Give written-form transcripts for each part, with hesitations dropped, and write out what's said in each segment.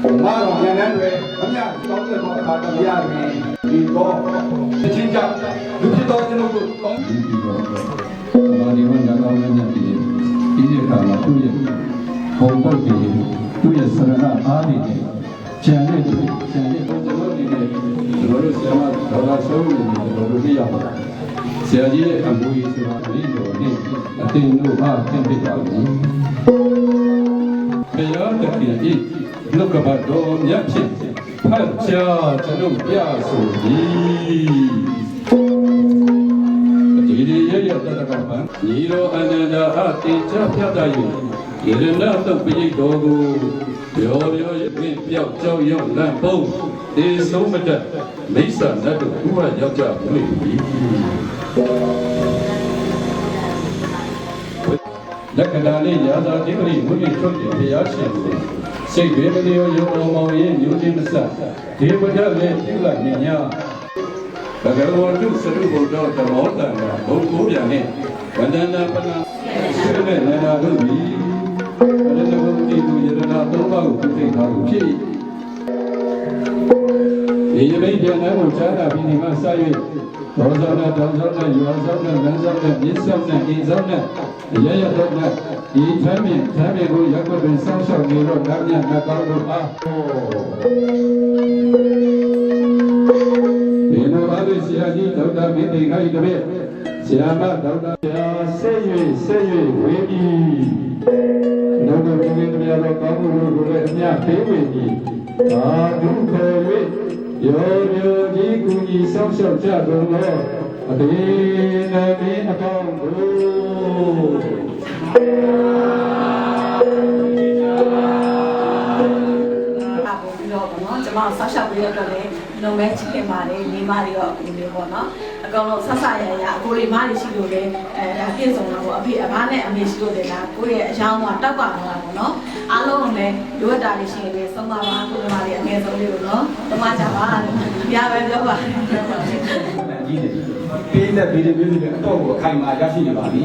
မာတော်ဉာဏ်နဲ့တွေအမြတ်တောင်းတဲ့တော်အခါတည်းရမယ်ဒီတော့အချင်းကြောင့်လူဖြစ်တော်ကျွန်ုပ်တို့ကောင်းပြီးတော့ဘာဒီဝန်ကောင်းတဲ့ပြည်ဒီခါမှာသူ့ရဲ့ဘုံပုတ်တွေသူ့ရဲ့ဆရဏအားတွေကျန်တဲ့ကျွန်တော်ဒီနေ့ကျွန်တော်တို့ဆရာမဒေါက်တာဆုံးနေတယ်ကျွန်တော်တို့သိရပါတယ်ဆရာကြီးရဲ့အမှုကြီးဆိုတာဒီလိုနဲ့အတင်းတို့အားသင်ပြပါဘူးဘုရားတခင်ဤလောကဘတော်မြတ်ဖြစ်ဖတ်ကြားကျွန်ုပ်ပြဆိုသည်ဒီရရတတကပံညီတော်အနန္ဒာအတင်ချဖြတ်တတ်၍ယရဏတုတ်ပိဋတော်ကိုရောရောရင်းပြောက်ကြောက်ရောက်လန့်ပုံးဒီဆုံးမတတ်မိစ္ဆာနတ်တို့ဥပရောက်ကြတွေ့ပြီလက္ခဏာလေးရာဇာတိပရိဝိဉ္ဇုတ်ဘုရားရှင်ကိုစိတ်ဝေမလျောယုံအောင်မောင်ရဲ့မျိုးချင်းမဆက်ဒေဝဒလည်းပြုလိုက်နေ냐ဘဂဝတုစရုဘုဒ္ဓသမောတံဘုံကိုပြန်နဲ့ဝန္ဒနာပနာရှိတဲ့နာနာတို့သည်ဘယ်လိုဘုတိသူယရနာသုံးပါးကိုသိထားလို့ဖြစ်ဒီယမိတ်ပြန်တဲ့ကိုချားတာပြီးဒီမှာစ၍ဒေါဇောနဲ့ဒေါဇောနဲ့ယူဇောနဲ့လမ်းဇောနဲ့မြစ်ဇောနဲ့အိဇောနဲ့ရရတော့နဲ့ဒီထမ်းမြင်ကိုရက်ွက်တွင်ဆောင်းရှောက်နေတော့ဓာမြတ်နှကောင်းတို့အားဒီလိုပါလို့ဆရာကြီးဒေါက်တာမင်းသိခိုင်တပည့်ဆရာမဒေါက်တာဆက်၍ဝေပြီးတို့တို့ဒီနေ့များတော့ကောင်းမှုကိုလည်းအမြပေးဝင်ပြီးသာဓုခေါ်၍ရောကြီးကူကြီးဆောင်းရှောက်ကြကုန်သောအတေနမင်းအပေါင်းတို့ကျွန်မဆောက်ရှောက်ပြီးတော့လည်းလုံမဲချစ်ခင်ပါတယ်မိမတွေရောအကူတွေပေါ့နော်အကောင်လုံးဆက်ဆရရအကိုတွေမတွေရှိလို့လည်းဒါပြည့်စုံတော့ပေါ့အဖေအမနဲ့အမေရှိလို့လည်းဒါကိုယ့်ရဲ့အယောင်းကတောက်ပါတော့တာပေါ့နော်အားလုံးလည်းလိုအပ်တာတွေရှိရင်လည်းဆုံးပါပါကိုယ်မတွေအငယ်ဆုံးလေးကိုနော်တမကြပါပြပဲပြောပါကြီးတယ်ပေးတဲ့ဗီဒီယိုလေးအတော့ကိုအခိုင်အမာရရှိနေပါပြီ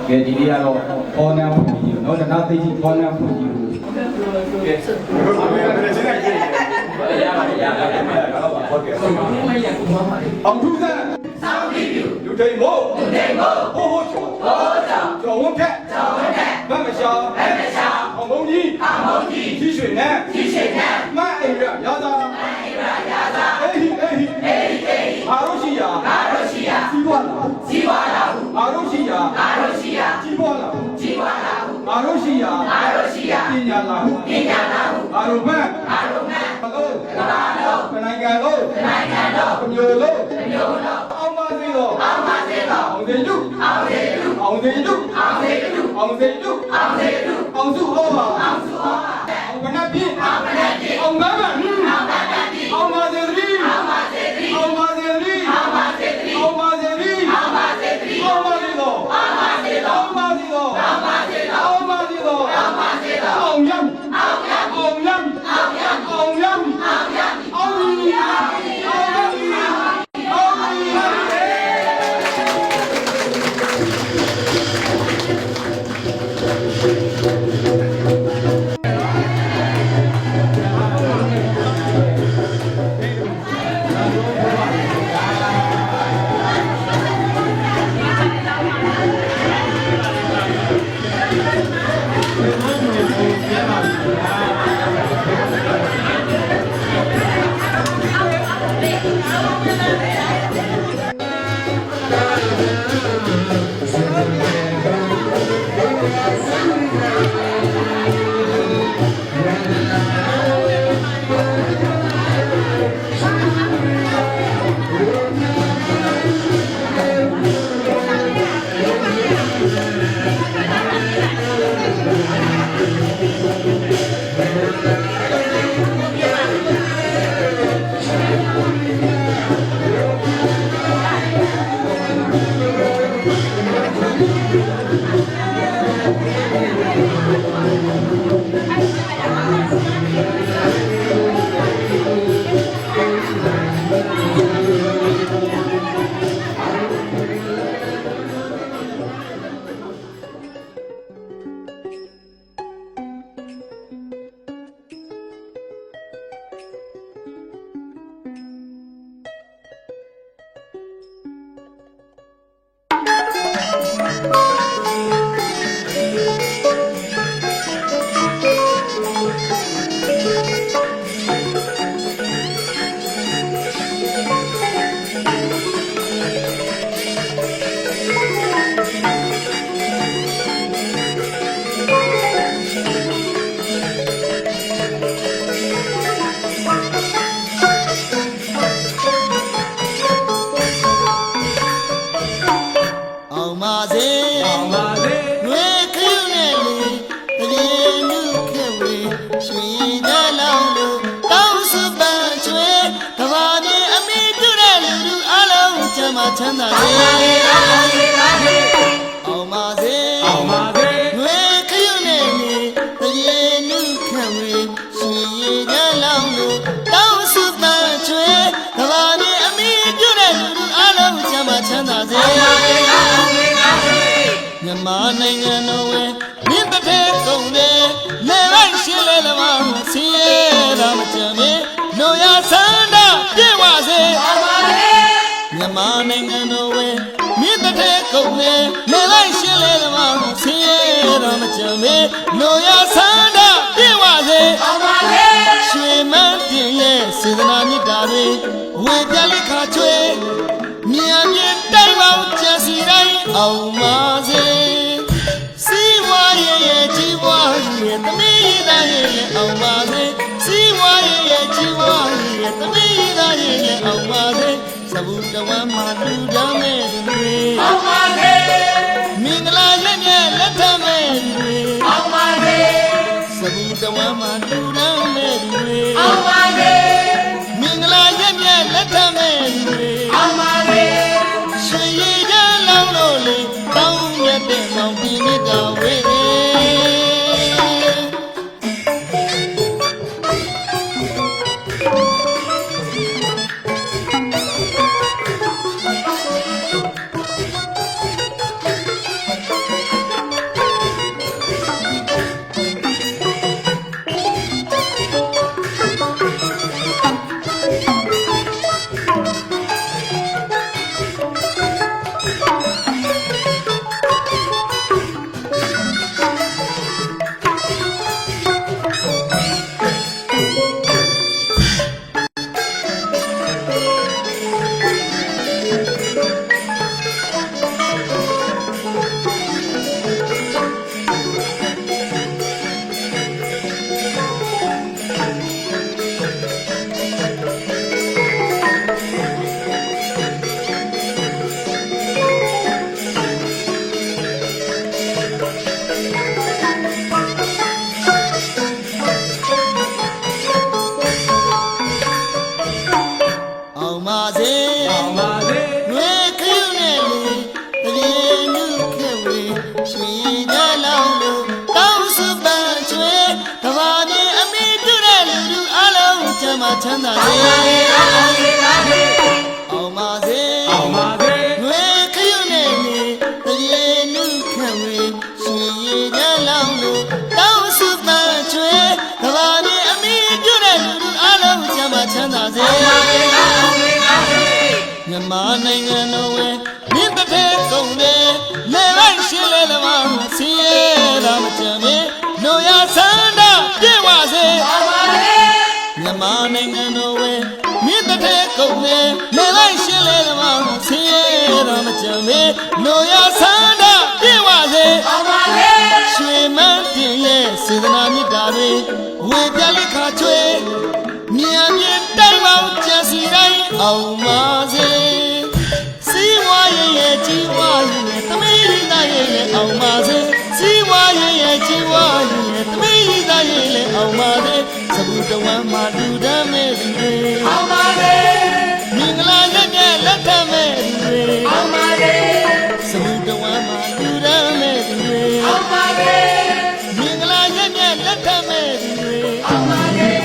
ကဲဒီနေ့ကတော့ပေါ်နံဖွင့်ကြည့်နော်တနာသိကြီးပေါ်နံဖွင့်ကြည့်လို့ကဲအောင်ထုစံစောင်းပြီးလူထိန်မို့ဟိုချိုကျော်ဝန်းထက်မမရှောင်းအောင်ဘုံကြီးကြီးရွှေနဲ့မအိရရာသာအေးအားလို့ရှိရာကြီးပွားလာအားလို့ရှိရာကြီးပွားလာအားလို့ရှိရာပညာလာအားလို့မလို့ခနိုင်ငံလို့မျိုးလို့အောင်ပါစေတော့အောင်စေလူအောင်စုဟောပါအောင်ကနပြင်းအောင်ငါးပါအောင်ပါစေသီအောင်ပါစေသီအောင်ပါစေတော့အောင်ပါစေတော့အောင်ရမ်း ချမ်းသာလေအောင်ပါစေအောင်ပါစေငွေခရုနဲ့နေတရေနုခံဝေရှင်ရည်ကြလောင်းလို့တောင်းစုပန်းချွေကဘာမြေအမိပြုတဲ့လူလူအလုံးချမ်းသာချမ်းသာစေမြန်မာနိုင်ငံတော်ဝဲမြင့်တဲ့ကုန်လေလေလိုက်ရှင်းလေလမဆင်းရဲတာမကြမ်းမေနိုရဆန္ဒပြည့်ဝစေအောင်ပါစေမြန်မာနိုင်ငံတော်ဝဲမြင့်တဲ့ကုန်လေလေလိုက်ရှင်းလေလမဆင်းရဲတာမကြမ်းမေနိုရဆန္ဒပြည့်ဝစေအောင်ပါစေရွှေမန်းတင်ရဲ့စေတနာမြတ်တာတွေဝေပြလက်ခါချွေမြန်မြင့်တိုင်းပေါင်းကျစီတိုင်းအောင်ပါစေစီဝါရဲ့ကြီးပွားရဲ့သမီးသားရဲ့အောင်ပါစေစီဝါရဲ့ကြီးပွားရဲ့သမီးသားရဲ့အောင်ပါစေသဘုတဝမ်းမှာလူတော်မဲ့တွေအောင်ပါစေမင်္ဂလာရဲ့လက်ထမဲ့တွေအောင်ပါစေသဘုတဝမ်းမှာလူတော်မဲ့တွေအောင်ပါစေမင်္ဂလာရဲ့လက်ထမဲ့တွေအောင်ပါစေရွှေရည်ကြလောင်းလို့လေတောင်းရတဲ့မောင်ပြင်းမြတ်တော်ဝေးချမ်းသာစေအောင်ပါစေအောင်ပါစေငွေခရုနဲ့နေတရေနုခံဝေရှင်ရည်ကြလောင်းလို့တောင်းစုပန်းချွေကဘာမြေအမိပြုတဲ့လူလူအလုံးချမ်းသာချမ်းသာစေမြန်မာနိုင်ငံတော်ဝဲမြင့်တဲ့ကုန်လေလေလိုက်ရှင်းလေလမဆင်းရဲတာမကြမ်းမေနိုရဆန္ဒပြည့်ဝစေအောင်ပါစေမြန်မာနိုင်ငံတော်ဝဲမြင့်တဲ့ကုန်လေလေလိုက်ရှင်းလေလမဆင်းရဲတာမကြမ်းမေနိုရဆန္ဒပြည့်ဝစေအောင်ပါစေရွှေမန်းတင်ရဲ့စေတနာမြတ်တာတွေဝေပြလက်ခါချွေမြန်မြင့်တိုင်းပေါင်းကျစီတိုင်းအောင်ပါစေစီဝါရဲ့ကြီးဝါရဲ့သမီးသားရဲ့အောင်ပါစေစီဝါရဲ့ကြီးဝါရဲ့သမီးသားရဲ့အောင်ပါစေသဘုတဝမ်းမှာလူတမ်းမဲ့တွေအောင်ပါစေမင်္ဂလာရဲ့လက်ထမဲ့တွေအောင်ပါစေသဘုတဝမ်းမှာလူတမ်းမဲ့တွေအောင်ပါစေမင်္ဂလာရဲ့လက်ထမဲ့တွေအောင်ပါစေ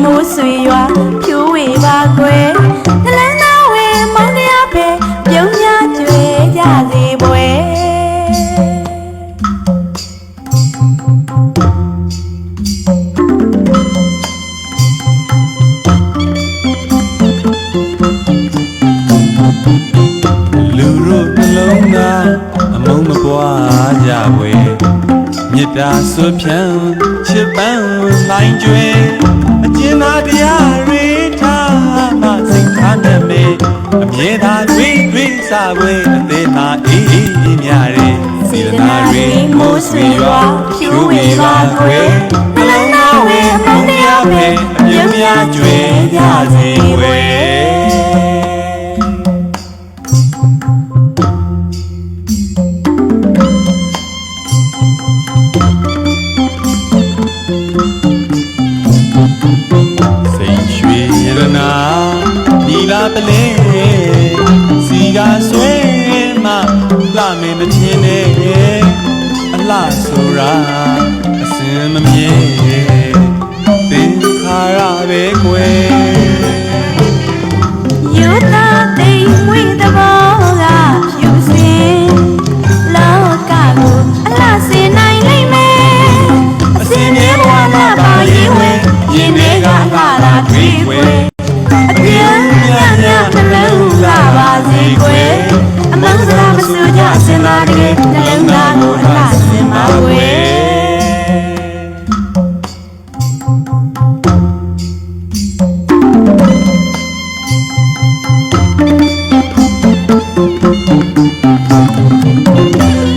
မိုးဆွေရွာဖြူဝေပါကွယ်နှလုံးသားဝဲမောင်တရားပဲပြုံးများကျွေကြစေပွဲ လူတို့နှလုံးသားအမုန်းမပွားကြွယ်မေတ္တာဆွဖြန်းချစ်ပန်းလိုင်းကျွဲအကျဉ်းသာတရားတွေထားမှစိတ်ထားမြတ်မေအမြဲသာတွေစားဝဲအသေးသာအေးအေးများတဲ့စေတနာတွေမိုးဆွေရွာဖြူဝေပါခွေနှလုံးသားဝဲအမုန်းတရားပဲအမြဲများကျွဲကြစေဝဲ စိတ်ရွှေရတနာဒီလာပလဲစီကဆွဲမှလှမင်းမချင်းနဲ့အလှဆိုတာအစင်မမြဲသင်္ခါရပဲကွယ် ယူသားသိမ်မွေတဘောကဖြူစင်လောကကိုအလားစင်နိုင်လိမ့်မယ်အစင်မြေဘဝကပါရင်ဝင်ရင်တွေကလာတာတွေ့ွယ်အပြင်းညံ့ညံ့နှလုံးလာပါစေကွယ်အမန်းစရာမစိုးကြစင်ပါတကယ်နှလုံးသားကိုအလားစင်ပါကွယ် လ